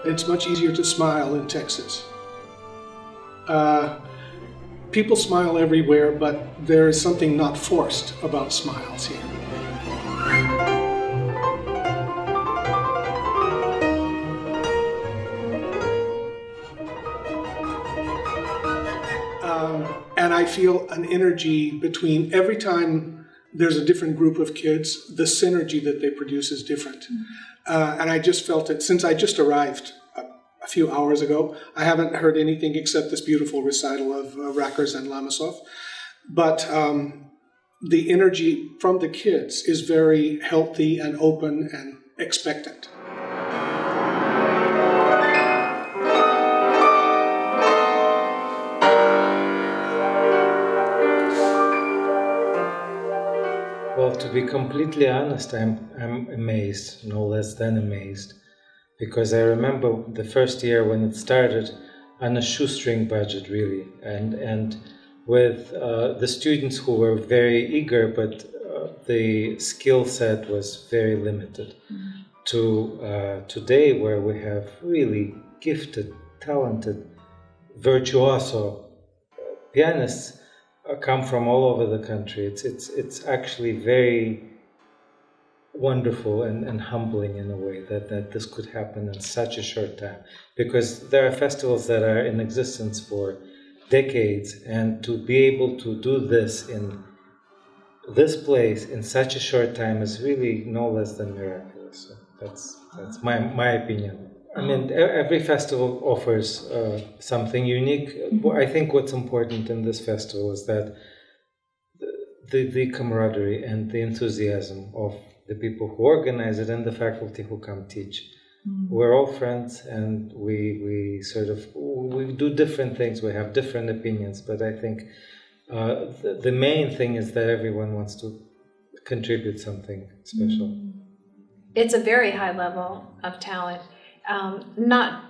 It's much easier to smile in Texas. People smile everywhere, but there is something not forced about smiles here. And I feel an energy between every time there's a different group of kids, the synergy that they produce is different. And I just felt it since I just arrived a few hours ago. I haven't heard anything except this beautiful recital of Rackers and Lamassoff. But the energy from the kids is very healthy and open and expectant. Well, to be completely honest, I'm amazed, no less than amazed, because I remember the first year when it started on a shoestring budget, really, and with the students who were very eager, but the skill set was very limited. To today, where we have really gifted, talented, virtuoso pianists come from all over the country. It's actually very wonderful and humbling in a way that this could happen in such a short time, because there are festivals that are in existence for decades, and to be able to do this in this place in such a short time is really no less than miraculous. So that's my opinion. I mean, every festival offers something unique. I think what's important in this festival is that the camaraderie and the enthusiasm of the people who organize it and the faculty who come teach. We're all friends, and we do different things. We have different opinions, but I think the main thing is that everyone wants to contribute something special. It's a very high level of talent. Not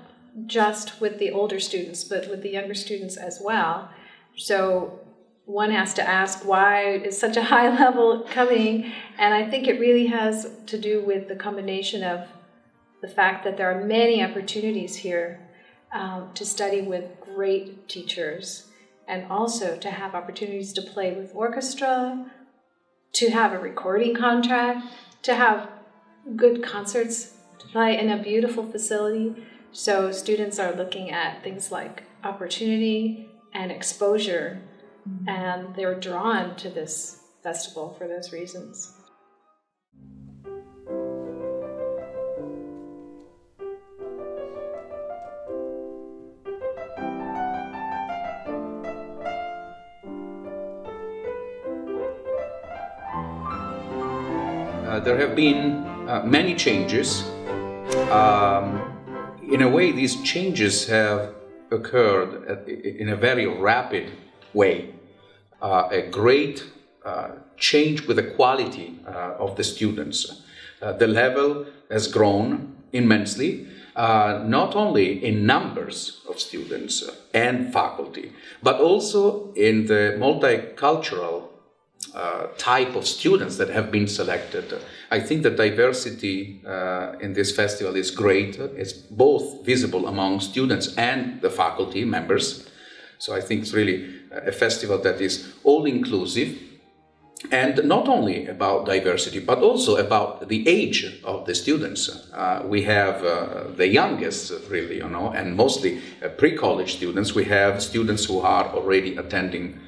just with the older students, but with the younger students as well. So one has to ask, why is such a high level coming? And I think it really has to do with the combination of the fact that there are many opportunities here to study with great teachers, and also to have opportunities to play with orchestra, to have a recording contract, to have good concerts to play in a beautiful facility. So students are looking at things like opportunity and exposure, and they're drawn to this festival for those reasons. There have been many changes. In a way, these changes have occurred in a very rapid way. A great change with the quality of the students. The level has grown immensely, not only in numbers of students and faculty, but also in the multicultural type of students that have been selected. I think the diversity in this festival is great. It's both visible among students and the faculty members. So I think it's really a festival that is all-inclusive, and not only about diversity, but also about the age of the students. We have the youngest, really, and mostly pre-college students. We have students who are already attending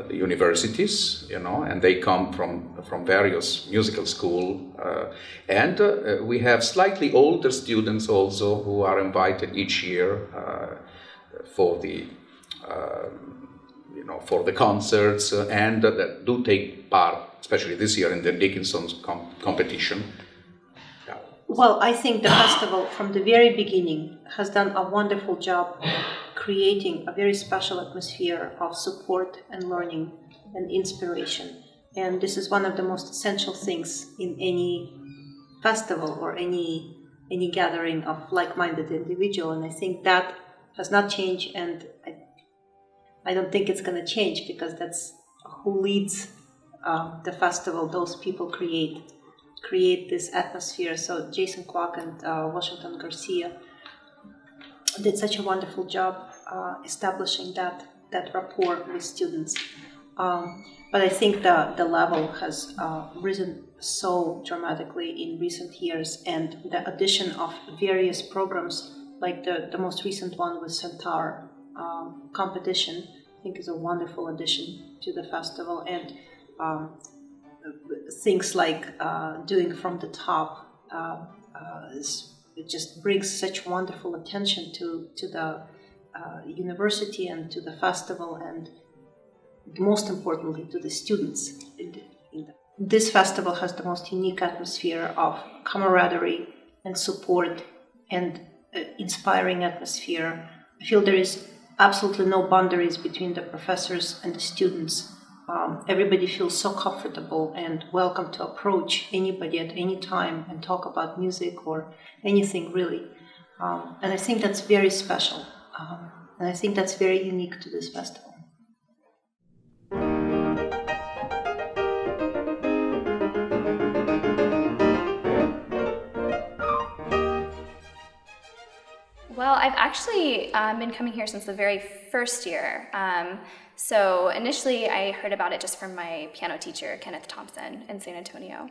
the universities, and they come from various musical schools. And we have slightly older students also who are invited each year for the for the concerts, and that do take part, especially this year, in the Dickinson's competition. Yeah. Well, I think the festival from the very beginning has done a wonderful job creating a very special atmosphere of support and learning and inspiration. And this is one of the most essential things in any festival or any gathering of like-minded individual. And I think that has not changed, and I don't think it's going to change, because that's who leads the festival. Those people create this atmosphere. So Jason Kwok and Washington Garcia, did such a wonderful job establishing that rapport with students. But I think the level has risen so dramatically in recent years, and the addition of various programs, like the most recent one with Centaur competition, I think is a wonderful addition to the festival. And things like doing from the top, it just brings such wonderful attention to the university and to the festival, and most importantly to the students. This festival has the most unique atmosphere of camaraderie and support and inspiring atmosphere. I feel there is absolutely no boundaries between the professors and the students. Everybody feels so comfortable and welcome to approach anybody at any time and talk about music or anything really. And I think that's very special. And I think that's very unique to this festival. Well, I've actually been coming here since the very first year. So initially I heard about it just from my piano teacher, Kenneth Thompson, in San Antonio.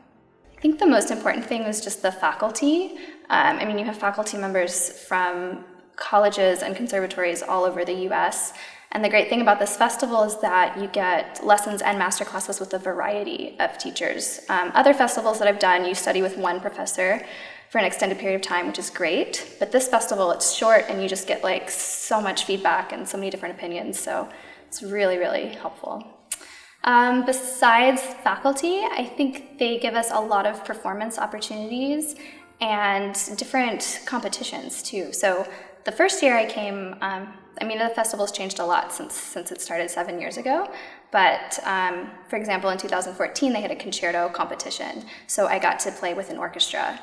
I think the most important thing was just the faculty. I mean, you have faculty members from colleges and conservatories all over the US. And the great thing about this festival is that you get lessons and master classes with a variety of teachers. Other festivals that I've done, you study with one professor for an extended period of time, which is great. But this festival, it's short and you just get like so much feedback and so many different opinions. So it's really, really helpful. Besides faculty, I think they give us a lot of performance opportunities and different competitions too. So the first year I came, I mean, the festival's changed a lot since it started 7 years ago. But for example, in 2014, they had a concerto competition. So I got to play with an orchestra,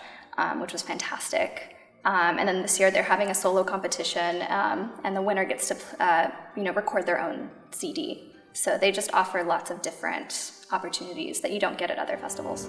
which was fantastic. And then this year they're having a solo competition, and the winner gets to record their own CD. So they just offer lots of different opportunities that you don't get at other festivals.